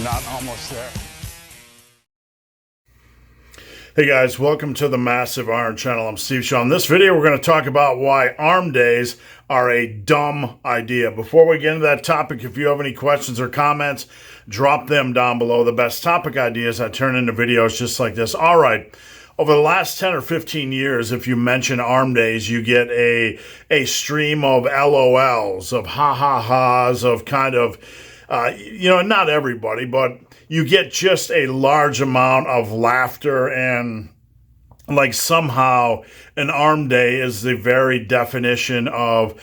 we're not almost there. Hey guys, welcome to the Massive Iron Channel. I'm Steve Shaw. In this video, we're going to talk about why arm days are a dumb idea. Before we get into that topic, if you have any questions or comments, drop them down below. The best topic ideas I turn into videos just like this. All right. Over the last 10 or 15 years, if you mention arm days, you get a stream of LOLs, of ha-ha-has, of kind of, not everybody, but you get just a large amount of laughter, and like somehow an arm day is the very definition of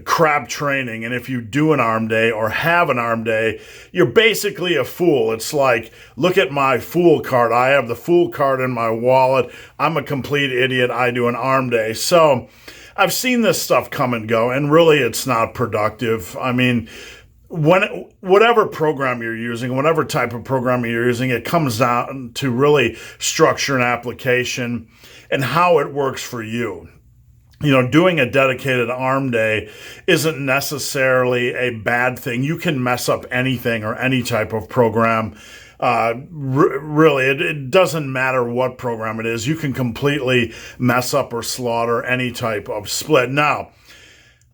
crap training. And if you do an arm day or have an arm day, you're basically a fool. It's like, look at my fool card. I have the fool card in my wallet. I'm a complete idiot. I do an arm day. So I've seen this stuff come and go, and really it's not productive. I mean, whatever program you're using, whatever type of program you're using, it comes down to really structure and application and how it works for you. You know, doing a dedicated arm day isn't necessarily a bad thing. You can mess up anything or any type of program. Really, it doesn't matter what program it is. You can completely mess up or slaughter any type of split. Now,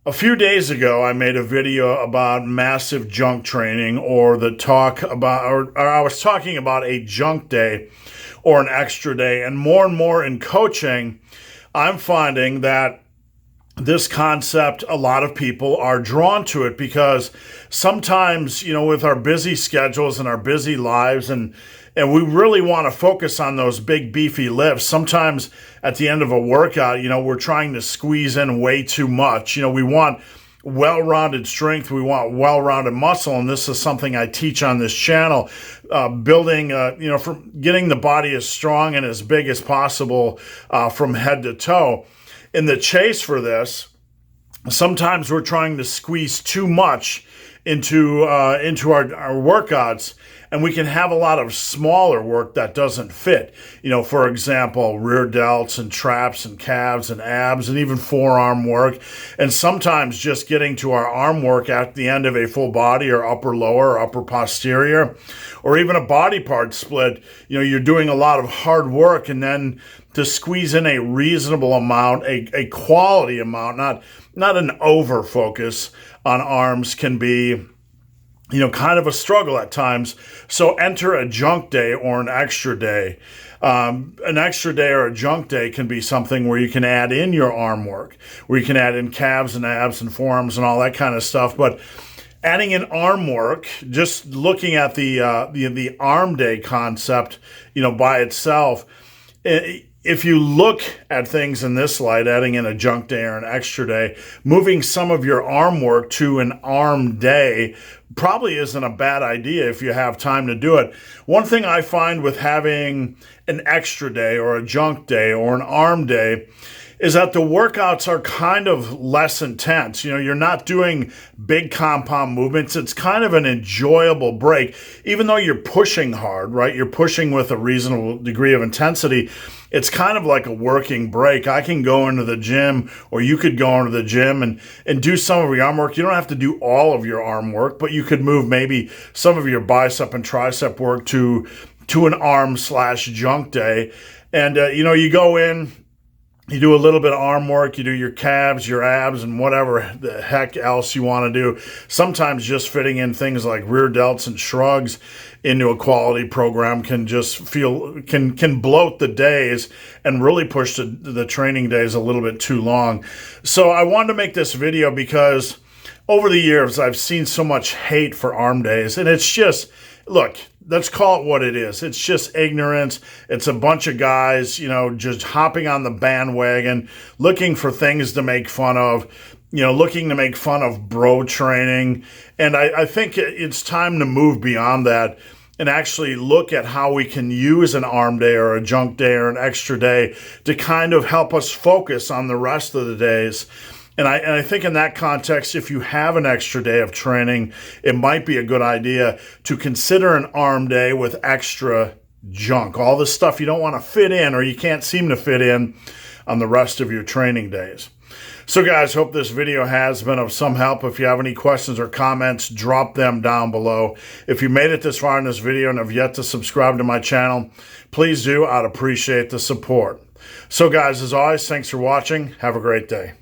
a few days ago, I made a video about massive junk training, or I was talking about a junk day or an extra day. And more in coaching, I'm finding that this concept, a lot of people are drawn to it because sometimes, with our busy schedules and our busy lives, and we really want to focus on those big beefy lifts. Sometimes at the end of a workout, we're trying to squeeze in way too much. We want well-rounded strength. We want well-rounded muscle. And this is something I teach on this channel, building, from getting the body as strong and as big as possible from head to toe. In the chase for this, sometimes we're trying to squeeze too much into our workouts, and we can have a lot of smaller work that doesn't fit. For example, rear delts and traps and calves and abs and even forearm work. And sometimes just getting to our arm work at the end of a full body or upper lower or upper posterior, or even a body part split. You're doing a lot of hard work, and then to squeeze in a reasonable amount, a quality amount, not an over focus on arms, can be kind of a struggle at times. So enter a junk day or an extra day. An extra day or a junk day can be something where you can add in your arm work, where you can add in calves and abs and forearms and all that kind of stuff. But adding in arm work, just looking at the arm day concept, by itself, if you look at things in this light, adding in a junk day or an extra day, moving some of your arm work to an arm day probably isn't a bad idea if you have time to do it. One thing I find with having an extra day or a junk day or an arm day is that the workouts are kind of less intense. You're not doing big compound movements. It's kind of an enjoyable break. Even though you're pushing hard, right? You're pushing with a reasonable degree of intensity. It's kind of like a working break. I can go into the gym, or you could go into the gym and do some of your arm work. You don't have to do all of your arm work, but you could move maybe some of your bicep and tricep work to an arm/junk day. And, you go in, you do a little bit of arm work, you do your calves, your abs, and whatever the heck else you want to do. Sometimes just fitting in things like rear delts and shrugs into a quality program can just can bloat the days and really push the training days a little bit too long. So I wanted to make this video because over the years I've seen so much hate for arm days, and it's just, look, let's call it what it is. It's just ignorance. It's a bunch of guys, just hopping on the bandwagon, looking for things to make fun of, looking to make fun of bro training. And I think it's time to move beyond that and actually look at how we can use an arm day or a junk day or an extra day to kind of help us focus on the rest of the days. And I think in that context, if you have an extra day of training, it might be a good idea to consider an arm day with extra junk, all this stuff you don't want to fit in or you can't seem to fit in on the rest of your training days. So guys, hope this video has been of some help. If you have any questions or comments, drop them down below. If you made it this far in this video and have yet to subscribe to my channel, please do. I'd appreciate the support. So guys, as always, thanks for watching. Have a great day.